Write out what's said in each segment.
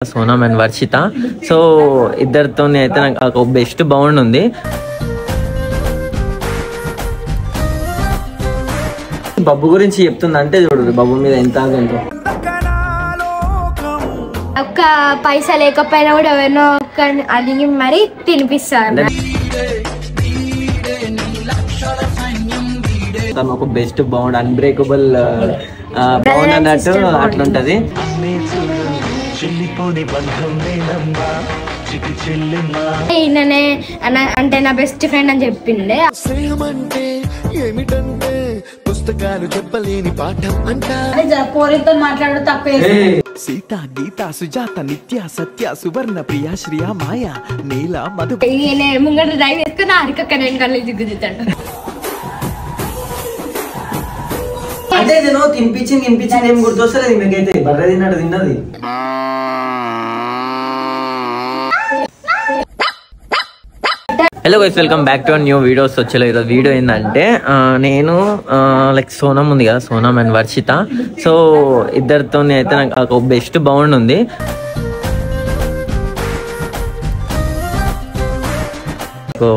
Sonam and Varshita. So ఇద్దరితో అయితే నాకు బెస్ట్ బాండ్ ఉంది. బబ్బు గురించి చెప్తుందంటే చూడు, బబ్బు మీద ఎంత ఒక్క పైసా లేకపోయినా కూడా ఎవరినో అడిగి మరి తినిపిస్తారు. ఒక బెస్ట్ బాండ్, అన్బ్రేకబుల్ బాండ్ అన్నట్టు అట్లుంటది. ఈయననే అంటే నా బెస్ట్ ఫ్రెండ్ అని చెప్పిండే. పుస్తకాలు చెప్పలేని పాఠం పోరితో మాట్లాడు తప్పే. సీత గీత సుజాత నిత్య సత్య సువర్ణ ప్రియ శ్రియ మాయ నీల మధు ముంగట డ్రైవ్ వేసుకుని అరికక్క నేను కళ్ళు దిగుతాడు. అంటే నేను తినిపించింది ఏం గుర్తొస్తలేదు మీకైతే. బర్రె తిన్నాడు తిన్నది. Hello guys, welcome back to new videos. వచ్చేలో ఈరోజు వీడియో ఏంటంటే నేను లైక్ సోనమ్ ఉంది కదా, సోనమ్ అండ్ వర్షిత. సో ఇద్దరితో అయితే నాకు ఒక బెస్ట్ బాండ్ ఉంది.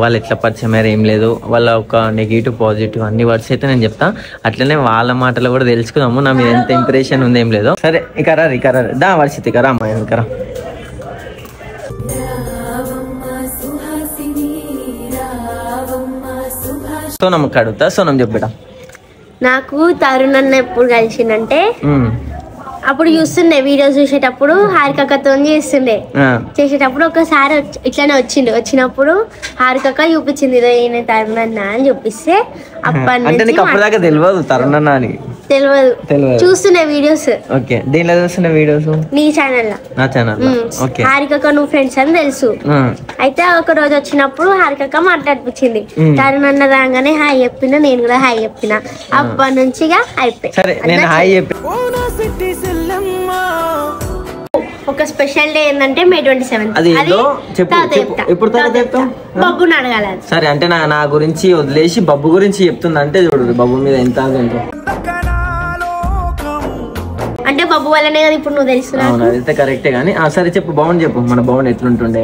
వాళ్ళు ఎట్లా పరిచయం అయ్యారు ఏం లేదు, వాళ్ళ ఒక నెగిటివ్ పాజిటివ్ అన్ని వర్డ్స్ అయితే నేను చెప్తా. అట్లనే వాళ్ళ మాటలు కూడా తెలుసుకుందాము, నా మీద ఎంత ఇంప్రెషన్ ఉంది ఏం లేదు. సరే ఇకరా దా వర్షిత, ఇకరా అమ్మాయి ఇకరా. సోనమ్ అడుగుతా. సోనమ్ చెప్పిట. నాకు తరుణ్ అన్న ఎప్పుడు కలిసిందంటే అప్పుడు చూస్తుండే, వీడియోస్ చూసేటప్పుడు హారికక్కతో చేసేటప్పుడు ఒకసారి ఇట్లానే వచ్చినప్పుడు హారికక్క చూపించింది ఈయన తరుణ్ అన్న అని చూపిస్తే అప్పటిదాకా తెలియదు తరుణ్ అన్న అని. తెలియదు, చూస్తుండే వీడియోస్. ఓకే, దేనిలో చూస్తున్న వీడియోస్? నీ ఛానల్ లో. నా ఛానల్. ఓకే, హారికక్క నువ్వు ఫ్రెండ్స్ అని తెలుసు. అయితే ఒక రోజు వచ్చినప్పుడు హారికక్క మాట్లాడిపించింది. తరుణ్ అన్న రాగానే హాయ్ చెప్పిన, నేను కూడా హాయ్ చెప్పిన. అప్పటి నుంచి అయిపోయి. సరే నేను హాయ్ చెప్పి. ఒక స్పెషల్ డే ఏంటంటే May 27. అది ఎప్పుడు చెప్తాం? బబ్బుని అడగాలి. సరే అంటే నా గురించి వదిలేసి బబ్బు గురించి చెప్తుందంటే చూడు, బబ్బు మీద ఎంత అంటే బబ్బు వల్లనే కదా ఇప్పుడు నువ్వు తెలుసుకున్నా. అవును, అదైతే కరెక్టే కానీ సరే చెప్పు, బాగుంది చెప్పు. మన బాగుంది ఎట్లుంటుండే,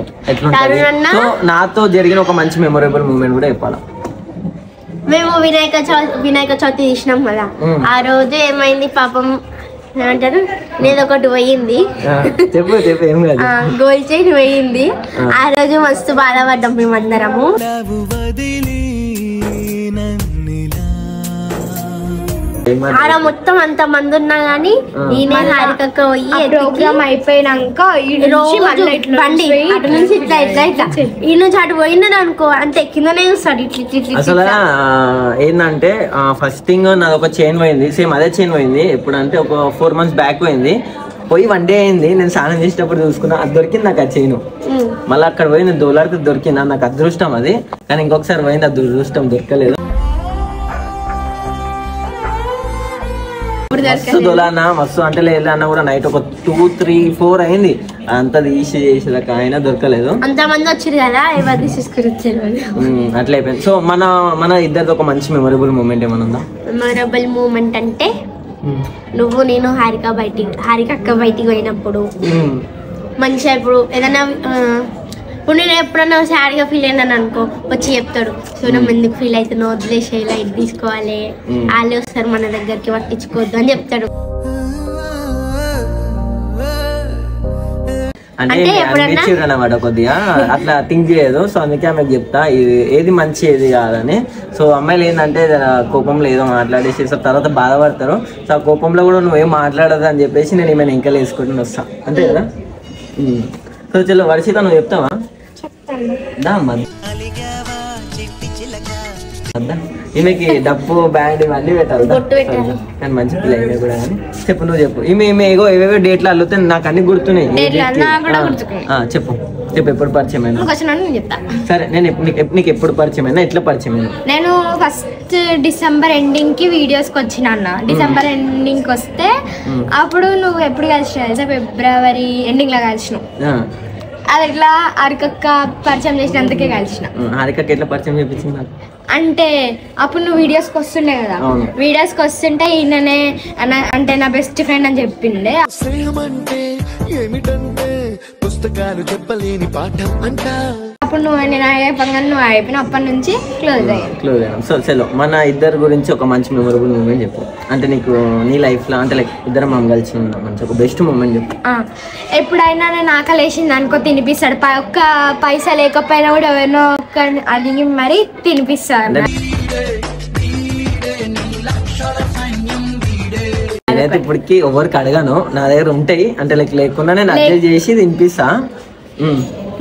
సో నాతో జరిగిన ఒక మంచి మెమొరబుల్ మూమెంట్ కూడా చెప్పాలా. మేము వినాయక చవితి తీసినాం కదా, ఆ రోజు ఏమైంది పాపం ఏమంటారు, నేదొకటి పోయింది, గోల్డ్ చైన్ పోయింది. ఆ రోజు మస్తు బాధపడ్డాం మేమందరము. ఆడ మొత్తం అంత మంది ఉన్నా గానీ ఈయన హారికక్క పోయి ప్రోగ్రామ్ అయిపోయినాక బండి అటు నుంచి ఇట్లా ఈ నుంచి అటు పోయినది అనుకో, అంతే కిందనే చూస్తాడు ఇట్లా. అసలు ఏంటంటే ఫస్ట్ థింగ్ నాది ఒక చైన్ పోయింది, సేమ్ అదే చైన్ పోయింది. ఎప్పుడంటే ఒక 4 months బ్యాక్ పోయి 1 day అయింది. నేను స్నానం చేసేటప్పుడు చూసుకున్నా, అది దొరికింది నాకు ఆ చైన్. మళ్ళీ అక్కడ పోయింది దోలాడితే దొరికింది, నాకు అదృష్టం అది. కానీ ఇంకొకసారి పోయింది, అది అదృష్టం దొరకలేదు. మస్తు దొలానా మస్తు అంటే లేదు అన్న కూడా నైట్ ఒక 2, 3, 4 అయింది. అంతా తీసి చేసేదాకా అయినా దొరకలేదు. అంతమంది వచ్చారు కదా, అట్లా అయిపోయింది. సో మన ఇద్దరిది ఒక మంచి మెమొరబుల్ మూమెంట్ ఏమైనా ఉందా? మెమొరబుల్ మూమెంట్ అంటే నువ్వు నేను హారికక్క బయటికి పోయినప్పుడు మంచిగా, ఇప్పుడు ఏదైనా ఇప్పుడు నేను ఎప్పుడన్నా సాడ్గా ఫీల్ అయినాను అనుకో, వచ్చి చెప్తాడు, సో నువ్వు ఎందుకు ఫీల్ అవుతున్నావు, వదిలేసే లైట్ తీసుకోవాలి, వాళ్ళే వస్తారు మన దగ్గరికి, పట్టించుకోవద్దు అని చెప్తాడు. అంటే అన్నమాట కొద్దిగా అట్లా థింక్ చేయదు. సో అందుకే ఆమెకు చెప్తా ఏది మంచి ఏది కాదని. సో అమ్మాయిలు ఏంటంటే కోపంలో ఏదో మాట్లాడేసి తర్వాత బాధపడతారు. సో ఆ కోపంలో కూడా నువ్వేం మాట్లాడదు అని చెప్పేసి నేను ఏమైనా ఇంకా వేసుకుంటూ వస్తా, అంతే కదా. సో చలో వర్షిత, నువ్వు చెప్తావా? ఈమెకి డబ్బు బ్యాండ్ ఇవన్నీ పెట్టాలి కానీ మంచి పిల్ల కూడా. కానీ చెప్పు, నువ్వు చెప్పు. ఈమె ఏవేవో డేట్లు అల్లుతే నాకు అన్ని గుర్తున్నాయి. చెప్పు ఎప్పుడు పరిచయం అయినా? సరే నీకు ఎప్పుడు పరిచయం అయినా, ఎట్లా పరిచయం అయినా? నేను ఫస్ట్ డిసెంబర్ ఎండింగ్ కి వీడియోస్ కి వచ్చిన అన్న. డిసెంబర్ ఎండింగ్ కి వస్తే అప్పుడు నువ్వు ఎప్పుడు కలిసినావు? ఫిబ్రవరి ఎండింగ్ లో కలిసినావు. అది ఎట్లా హారికక్క పరిచయం చేసినందుకే కలిసిన. హారికక్క ఎట్లా పరిచయం చేపించింది నాకు అంటే అప్పుడు నువ్వు వీడియోస్కి వస్తుండే కదా, వీడియోస్కి వస్తుంటే ఈయననే అంటే నా బెస్ట్ ఫ్రెండ్ అని చెప్పిండే. పుస్తకాలు చెప్పలేని పాఠం అంటా. అప్పుడు నేను అయిపోగా నువ్వు అయిపోయిన అప్పటి నుంచి క్లోజ్ అయ్యాను. సో చలో మన ఇద్దరు గురించి ఒక మంచి మెమొరబుల్ మూమెంట్ చెప్పు. అంటే నీకు నీ లైఫ్లో అంటే లైక్ ఇద్దరం మనం కలిసి ఉన్నాం మంచి ఒక బెస్ట్ మూమెంట్ చెప్పు. ఎప్పుడైనా నేను ఆకలి వేసింది అనుకో తినిపిస్తాడు. ఒక్క పైసా లేకపోయినా కూడా ఎవరినో అడిగి మరీ తినిపిస్తాడు. నేనైతే ఇప్పటికి ఎవరికి అడగాను, నా దగ్గర ఉంటాయి. అంటే లైక్ లేకుండా నేను అడ్జస్ట్ చేసి తినిపిస్తా.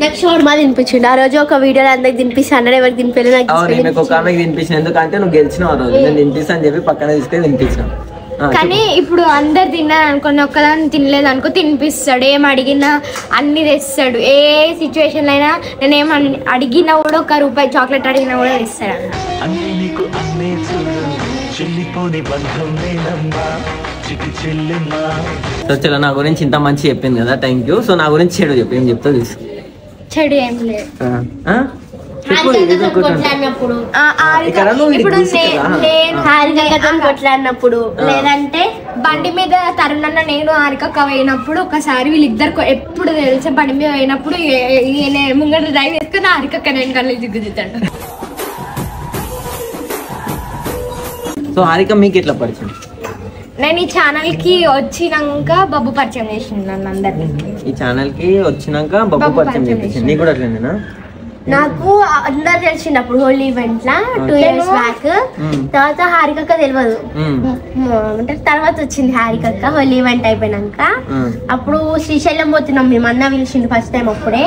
నాకు షోర్మా తినిపించండి ఆ రోజు ఒక వీడియోలో అందరికి తినిపిస్తాను. ఎవరికి తినిపించలేదు. నీకు ఒక ఆమెకి తినిపించిన ఎందుకంటే నువ్వు గెలిచినావు ఆ రోజు. నేను తినిపిస్తా అని చెప్పి పక్కన తీసుకొని తినిపించాను. కానీ ఇప్పుడు అందరు తిన్నారు అనుకోని ఒక్కదాన్ని తినలేదు అనుకో తినిపిస్తాడు. ఏం అడిగినా అన్ని తెస్తాడు. ఏ సిచ్యువేషన్ అయినా నేను ఏం అడిగినా కూడా ₹1 చాక్లెట్ అడిగినా కూడా తెస్తాడు. సో చలో నా గురించి ఇంత మంచి చెప్పింది కదా, థ్యాంక్ యూ. సో నా గురించి చెడు చెప్పు, ఏం చెప్తా తెలుసు. చెడు ఏం లేదు. కొట్లాడినప్పుడు లేదంటే బండి మీద తరుణన్న నేను హారికక్క పోయినప్పుడు ఒకసారి వీళ్ళిద్దరు ఎప్పుడు తెలిసే బండి మీద పోయినప్పుడు ముంగట డ్రైవ్ చేసుకుని హారికక్క నేను కళ్ళు దిగుతాడు. సో హారిక మీకు ఎట్లా పరిచయం? నేను ఈ ఛానల్ కి వచ్చినాక బబ్బు పరిచయం చేసింది నన్ను అందరినీ. ఈ ఛానల్ కి వచ్చినాక బబ్బు పరిచయం చేసింది. నీకు కూడా అట్లేనా? నాకు అందరు తెలిసినప్పుడు హోలీ ఈవెంట్ లా 2 years బ్యాక్. తర్వాత హారికక్క తెలియదు. అంటే తర్వాత వచ్చింది హారికక్క హోలీ ఈవెంట్ అయిపోయినాక. అప్పుడు శ్రీశైలం పోతున్నాం మేము. అన్న పిలిచింది ఫస్ట్ టైం అప్పుడే.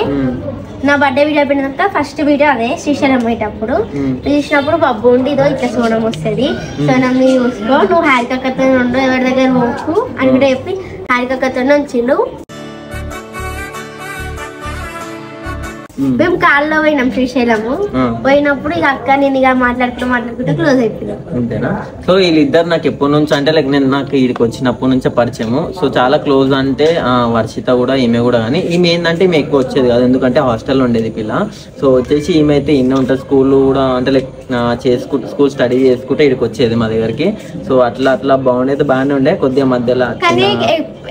నా బర్త్డే వీడియో అయిపోయినాక ఫస్ట్ వీడియో అదే శ్రీశైలం పోయేటప్పుడు పిలిచినప్పుడు బబ్బు ఉండి ఇదో ఇట్లా సోనం వస్తుంది, సోనం చూసుకో, నువ్వు హారికక్కతో ఉండు, ఎవరి దగ్గర పోకు అని కూడా చెప్పి హారికక్కతోనే ఉంచిండు. మేము కాల్లో పోయినాం శ్రీశైలము. పోయినప్పుడు ఇక అక్క నేను ఇక మాట్లాడుకుంటూ క్లోజ్ అయిపోయినాం. అంతేనా? సో వీళ్ళిద్దరు నాకు ఎప్పటి నుంచి అంటే లైక్ నేను నాకు వీడికి వచ్చినప్పటి నుంచే పరిచయము. సో చాలా క్లోజ్ అంటే వర్షిత కూడా ఈమె కూడా. కానీ ఈమె ఏంటంటే ఈమె ఎక్కువ వచ్చేది కాదు, ఎందుకంటే హాస్టల్లో ఉండేది పిల్ల. సో వచ్చేసి ఈమె అయితే ఇన్నే ఉంటుంది. స్కూల్ కూడా అంటే లైక్ స్కూల్ స్టడీ చేసుకుంటే ఇక్కడికి వచ్చేది మా దగ్గరికి. సో అట్లా బాగుండేది, బాగానే ఉండే. కొద్దిగా మధ్యలో కానీ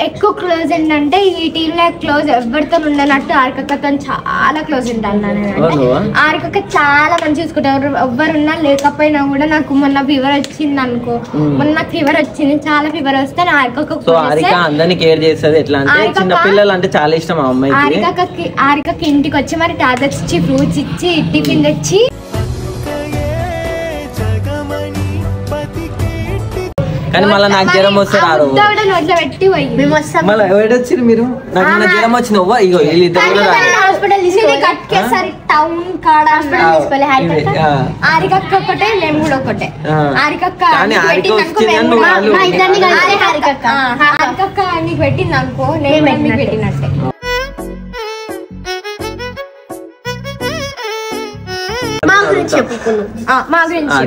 ఎక్కువ క్లోజ్ ఏంటంటే ఈ టీమ్ లో క్లోజ్ ఎవరితో ఉండనట్టు హారికక్కతో చాలా క్లోజ్ ఉంటాను. హారికక్క చాలా మంచి చూసుకుంటారు. ఎవరున్నా లేకపోయినా కూడా. నాకు మొన్న ఫీవర్ వచ్చింది అనుకో, మొన్న ఫీవర్ వచ్చింది, చాలా ఫీవర్ వస్తే హారిక అందరినీ కేర్ చేస్తుంది. ఎట్లా అంటే చిన్న పిల్లలు అంటే చాలా ఇష్టం ఆ అమ్మాయికి. హారికకి ఇంటికి వచ్చి మరి టాబ్లెట్స్ ఇచ్చి ఫ్రూట్స్ ఇచ్చి టిఫిన్ తెచ్చి కానీ మళ్ళీ నాకు జ్వరం వస్తే రారు. మళ్ళీ ఎవరు వచ్చింది మీరు? నాకు జ్వరం వచ్చింది. ఇగో వీళ్ళిద్దరు టౌన్ కాడ హారికక్క ఒకటే, మేము కూడా ఒకటే. హారికక్క నీకు పెట్టింది అనుకో, నేను పెట్టినట్టే.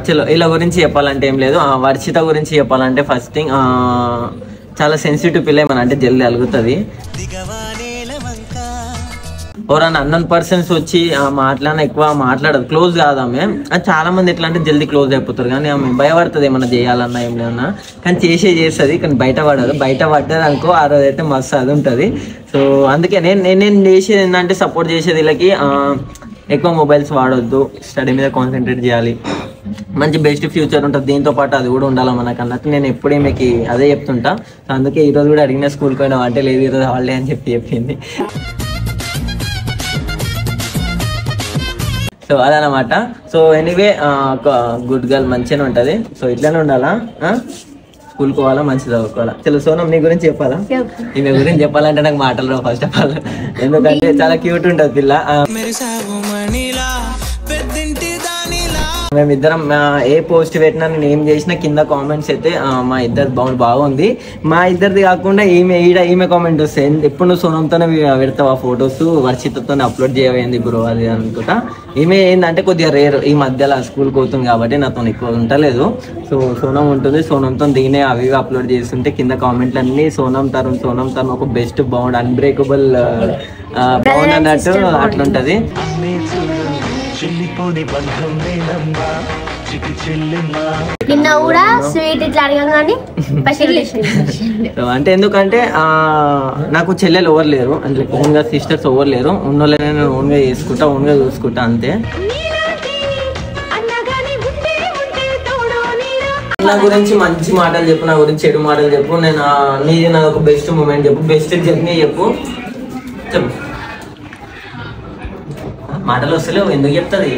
చలో ఇలా గురించి చెప్పాలంటే ఏం లేదు. వర్షిత గురించి చెప్పాలంటే ఫస్ట్ థింగ్ చాలా సెన్సిటివ్ పిల్ల. ఏమన్నా అంటే జల్దీ అలుగుతుంది. ఎవరన్నా అన్నోన్ పర్సన్స్ వచ్చి మాట్లాడిన ఎక్కువ మాట్లాడదు, క్లోజ్ కాదు ఆమె. చాలా మంది ఎట్లా అంటే జల్దీ క్లోజ్ అయిపోతారు. కానీ ఆమె భయపడుతుంది ఏమన్నా చేయాలన్నా ఏం లేదన్నా. కానీ చేస్తుంది, కానీ బయట పడదు. బయట పడ్డది అనుకో ఆ రోజు అయితే మస్తు అది ఉంటుంది. సో అందుకే నేను చేసేది ఏంటంటే సపోర్ట్ చేసేది వీళ్ళకి. ఎక్కువ మొబైల్స్ వాడొద్దు, స్టడీ మీద కాన్సన్ట్రేట్ చేయాలి, మంచి బెస్ట్ ఫ్యూచర్ ఉంటుంది, దీంతో పాటు అది కూడా ఉండాలి మనకు అన్నట్టు నేను ఎప్పుడే మీకు అదే చెప్తుంటా. సో అందుకే ఈరోజు కూడా అడిగిన స్కూల్కి పోయినా అంటే లేదు ఈరోజు హాలిడే అని చెప్పింది. సో అదనమాట. సో ఎనీవే గుడ్ గర్ల్ మంచిగానే ఉంటుంది. సో ఇట్లానే ఉండాలా, స్కూల్కి పోవాలా, మంచి చదువుకోవాలా. చలో సోనం నీ గురించి చెప్పాలా? ఈమె గురించి చెప్పాలంటే నాకు మాటలు రావు ఫస్ట్ ఆఫ్ ఆల్, ఎందుకంటే చాలా క్యూట్ ఉంటుంది పిల్ల. మేమిద్దరం ఏ పోస్ట్ పెట్టినా నేను ఏం చేసినా కింద కామెంట్స్ అయితే మా ఇద్దరు బాగుంది. మా ఇద్దరిది కాకుండా ఈమె కామెంట్ వస్తాయి, ఎప్పుడు నువ్వు సోనంతోనే పెడతావు ఆ ఫొటోస్, వర్షితతో అప్లోడ్ చేయవేంది బ్రో అది అనుకుంటా. ఈమె ఏంటంటే కొద్దిగా రేర్, ఈ మధ్యలో స్కూల్కి పోతుంది కాబట్టి నాతో ఎక్కువ ఉండలేదు. సో సోనం ఉంటుంది, సోనంతో దీనే అవి అప్లోడ్ చేస్తుంటే కింద కామెంట్లు అన్ని సోనం తరుణ్ ఒక బెస్ట్ బాండ్, అన్బ్రేకబుల్ బాండ్ అన్నట్టు అట్లుంటది. నిన్న కూడా స్వీట్ ఇట్లా అడిగాం కానీ అంటే ఎందుకంటే నాకు చెల్లెలు ఎవరు లేరు అంటే ఓన్ గా సిస్టర్స్ ఎవరు లేరు, ఉన్నోళ్ళనే నేను ఓన్ గా చేసుకుంటా, ఓన్ గా చూసుకుంటా అంతే. నా గురించి మంచి మాటలు చెప్పు, నా గురించి చెడు మాటలు చెప్పు, నేను నీది నాకు ఒక బెస్ట్ మూమెంట్ చెప్పు, బెస్ట్ జర్నీ చెప్పు. చెప్పు మాటలు వస్తలేవు, ఎందుకు చెప్తుంది?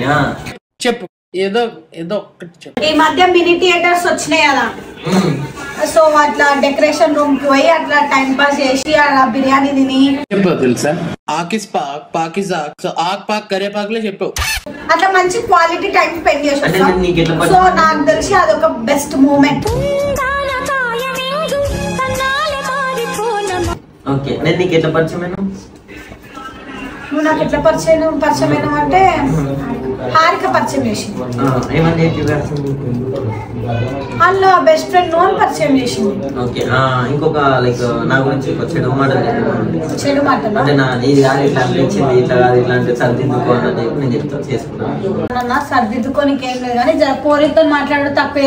చెప్పు ఏదో ఏదో ఒకటి చెప్పు. ఈ మధ్య మినీ థియేటర్స్ వచ్చినాయి కదా, సో అట్లా డెకరేషన్ రూమ్ కి పోయి అట్లా టైం పాస్ చేసి అలా బిర్యానీ తిని చెప్పు తెలుసా, ఆకిస్ పాక్ పాకిజాక్, సో ఆక్ పాక్ కరే పాక్లే చెప్పు. అట్లా మంచి క్వాలిటీ టైం స్పెండ్ చేసి, సో నాకు తెలిసి అదొక బెస్ట్ మూమెంట్. ఓకే, నేను నీకు ఎట్లా పరిచయం? నువ్వు నాకు ఎట్లా పరిచయం అంటే హారిక పరిచయం చేసింది, వాళ్ళ బెస్ట్ ఫ్రెండ్ నువ్వు అని పరిచయం చేసింది. ఓకే, ఇంకొక లైక్ నా గురించి ఒక చెడు మాటలు చెడు మాటలు అంటే నా ఇది కాదు ఇట్లా అనిపించింది, ఇట్లా కాదు ఇట్లా అంటే సర్దిద్దుకో అని చెప్పి నేను చెప్తాను చేసుకున్నాను. సర్దిద్దుకోనికి ఏం లేదు కానీ పోరితో మాట్లాడడం తప్పే.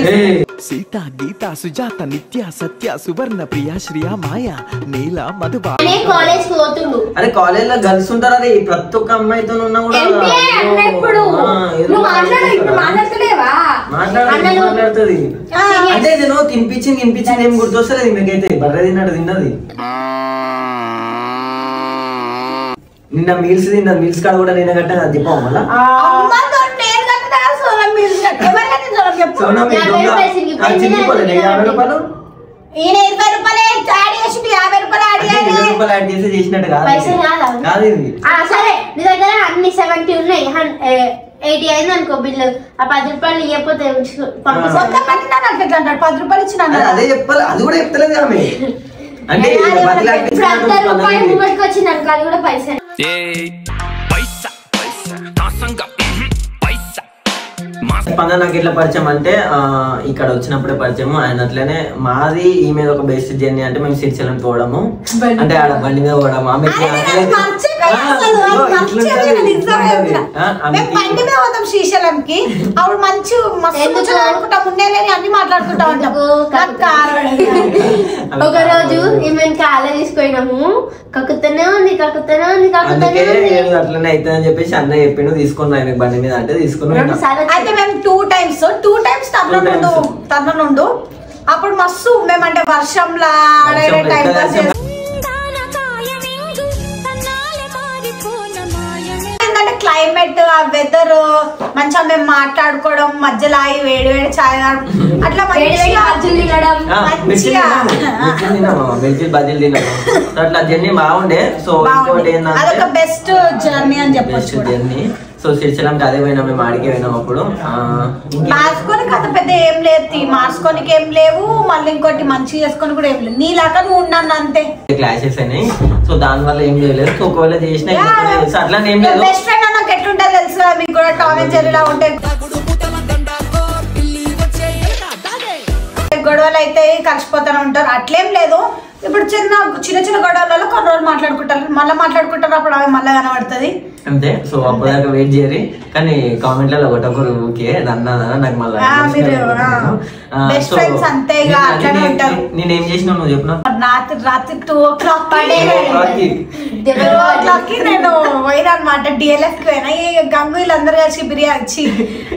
సీత గీత సుజాత నిత్య సత్య సువర్ణ ప్రియ శ్రియా మాయ నీల మధుబా. కాలేజ్ పోతుండు. అరే కాలేజ్ లో గర్ల్స్ ఉంటారు, అరే ప్రతి ఒక్క అమ్మాయితో ఉన్నా కూడా మాట్లాడుతుంది. అంటే నేను తినిపించింది ఏం గుర్తొస్తలేదు మీకైతే, బర్రె తిన్నది నిన్న మీల్స్ కాడ కూడా నేను కట్టాను, అది చెప్పాము మళ్ళా. ఈయన 20 రూపాయలు యాడ్ చేసి 50 రూపాయలు యాడ్ చేసి చేసినట్టు కాదు ఇది. సరే నీ దగ్గర అన్ని 70 ఉన్నాయి, 80 అయింది అనుకో బిల్లు, ఆ 10 రూపాయలు ఇవ్వకపోతే 10 రూపాయలు ఇచ్చిన అదే చెప్పాలి, అది కూడా చెప్తలేదు ఆమె. అంటే వచ్చింది అనుకో, అది కూడా పైసా. స్పందన నాకు ఎట్లా పరిచయం అంటే ఇక్కడ వచ్చినప్పుడే పరిచయం. ఆయన అట్లనే మాది ఈ మీద ఒక బెస్ట్ జర్నీ అంటే మేము శ్రీశైలం పోవడము, అంటే ఆడ బండి మీద పోవడము. ఆమె శ్రీశైలంకి అప్పుడు మంచి అన్ని మాట్లాడుకుంటా ఉంటాం. ఒక రోజు ఈమె కాలే తీసుకుపోయినాము, కక్కుతూనే ఉంది అట్లనే అవుతుంది అని చెప్పేసి అన్న చెప్పిండు, తీసుకుని ఆయన బండి మీద అంటే తీసుకుని. అయితే మేము 2 times తన నుండు అప్పుడు మస్తు మేమంటే వర్షంలా టైం పాస్ చేస్తాం. క్లైమేట్ ఆ వెదర్ మంచిగా మేము మాట్లాడుకోవడం, మధ్యలో వేడి చాయ్ అట్లా అట్లా జర్నీ బాగుండే. సో ఇంకోటి అదొక బెస్ట్ జర్నీ అని చెప్పొచ్చు జర్నీ. సో శ్రీశైలంకి అదే పోయినా, మేము ఆడికి పోయినాం. అప్పుడు మార్చుకోనికి అంత పెద్ద ఏం లేదు, మార్చుకోనికి ఏం లేవు, మళ్ళీ ఇంకోటి మంచిగా చేసుకొని కూడా ఏం లేదు, నీలాగా నువ్వు ఉన్నాను అంతే. క్లాషెస్ అయినాయి, సో దాని వల్ల ఏం చేయలేదు. సో ఒకవేళ చేసిన అట్లా ఏం లేదు. బెస్ట్ ఫ్రెండ్ నాకు ఎట్లుంటుంది తెలుసు, మీకు కూడా టామ్ అండ్ జెర్రీలా ఉంటాయి, గొడవలు అయితే కలిసిపోతూనే ఉంటారు, అట్లేం లేదు. ఇప్పుడు చిన్న గొడవలలో కొన్ని రోజులు మాట్లాడుకుంటారు, మళ్ళీ మాట్లాడుకుంటారు, అప్పుడు అవి మళ్ళీ కనబడుతుంది అంతే. సో అప్పటిదాకా వెయిట్ చేయరు, కానీ కామెంట్లలో ఒకటొకరు ఓకే అన్నా నాకు మళ్ళీ నేనేం చేసినా నువ్వు చెప్పిన రాత్రి 2 o'clock నేను పోయినా అనమాట, డిఎల్ఎఫ్ కి పోయినా. ఈ గంగు వీళ్ళందరూ కలిసి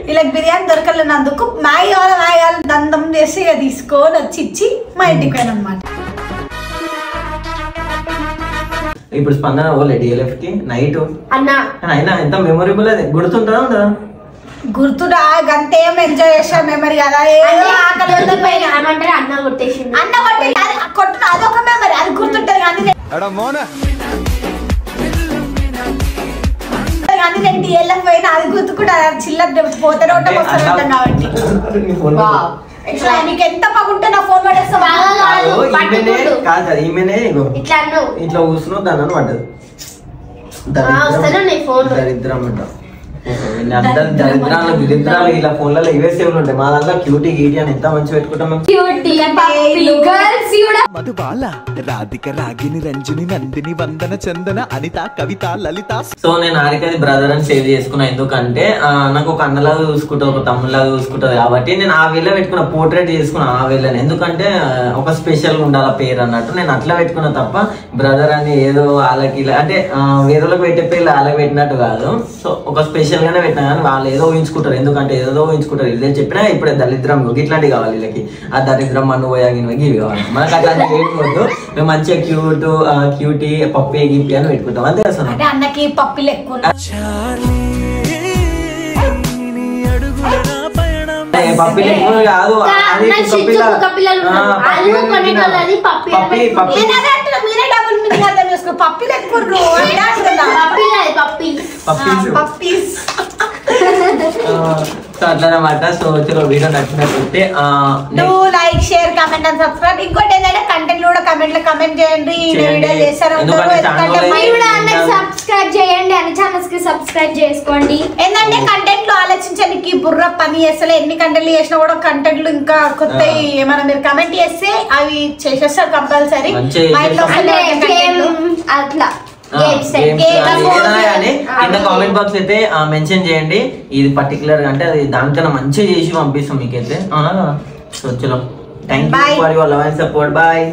వీళ్ళకి బిర్యానీ దొరకలేనందుకు మ్యాగీ కావాలి దందం చేసి ఇక తీసుకొని వచ్చి ఇచ్చి మా ఇంటికి పోయినా అనమాట. ఇప్పుడు స్పందన పోలే డిఎల్ఎఫ్ కి నైట్ అయినా ఎంత మెమొరబుల్ అది, గుర్తుంటుందా ఉండదా? గుర్తురా, గంతేం ఎంజాయ్ చేసాం మెమరీ కదా. అన్న కొట్టేసి కొట్టు అదొక మెమరీ, అది గుర్తుంటది కానీ నేను డిఎల్ఎఫ్ పోయినా అది గుర్తుకుంటా, చిల్లర పోతారు కాబట్టి. నీకు ఎంత బాగుంటే నా ఫోన్ పడేస్తా ఇట్లా కూర్చున్నావు దాని పడ్డది దరిద్రం అంట. అందరు దరిద్రాలు గిరిద్రాలు ఇలా ఫోన్లలో ఇవే సేవలు ఉంటాయి. మా దాంట్లో క్యూటీ గీటీ అని ఎంత మంచి పెట్టుకుంటాం మేము. మధుబాల రాధిక రాగిని రంజని నందిని వందన చందన అనిత కవిత లలిత. సో నేను హారికది బ్రదర్ అని సేవ్ చేసుకున్నా. ఎందుకంటే నాకు ఒక అన్నలాగా చూసుకుంటా, ఒక తమ్ములాగా చూసుకుంటుంది కాబట్టి నేను ఆ వేళ పెట్టుకున్న, పోర్ట్రేట్ చేసుకున్నా ఆ వేళని. ఎందుకంటే ఒక స్పెషల్ ఉండాలి పేరు అన్నట్టు నేను అట్లా పెట్టుకున్నా తప్ప బ్రదర్ అని ఏదో వాళ్ళకి ఇలా అంటే వేరేలకు పెట్టే పేర్లు వాళ్ళకి పెట్టినట్టు కాదు. సో ఒక స్పెషల్ గానే పెట్టినా కానీ వాళ్ళు ఏదో ఊహించుకుంటారు. ఎందుకంటే ఏదో ఊహించుకుంటారు. ఇదే చెప్పినా ఇప్పుడే దరిద్రం ఇట్లాంటివి కావాలి వీళ్ళకి. ఆ దరిద్రం మన్ను పోయాగినవి ఇవి కావాలి. మనకు అట్లాంటి పెట్టుకోవద్దు. మేము మంచిగా క్యూటీ పప్పి గిప్పి అని పెట్టుకుంటాం అంతే అసలు. అంటే అన్నకి పప్పిలు ఎక్కువ పప్పి ఎక్కువ కాదు. మీరే డబుల్ మీనింగ్ అర్థం చేసుకో. పప్పిలు ఎక్కువ పప్పీస్ సో అట్లనమాట. సో చలో వీడియో నచ్చినట్లయితే like share comment and subscribe. ఇంకోటి ఏంటంటే కంటెంట్ కూడా కమెంట్ లో కమెంట్ చేయండి. వీడియో చేస్తారు సబ్స్క్రైబ్ చేయండి, అన్ని ఛానల్స్ కి సబ్స్క్రైబ్ చేసుకోండి. ఏంటంటే కంటెంట్ లో ఆలోచించడానికి బుర్ర పని చేస్తలే. ఎన్ని కంటెంట్లు చేసినా కూడా కంటెంట్లు ఇంకా కొత్త ఏమైనా మీరు కమెంట్ చేస్తే అవి చేసేస్తారు కంపల్సరీ. అట్లా కింద కామెంట్ బాక్స్ అయితే మెన్షన్ చేయండి. ఇది పర్టికులర్ గా అంటే అది దానికన్నా మంచిగా చేసి పంపిస్తాం మీకైతే. అవునా? సో చలో, thank you for your love and support. Bye.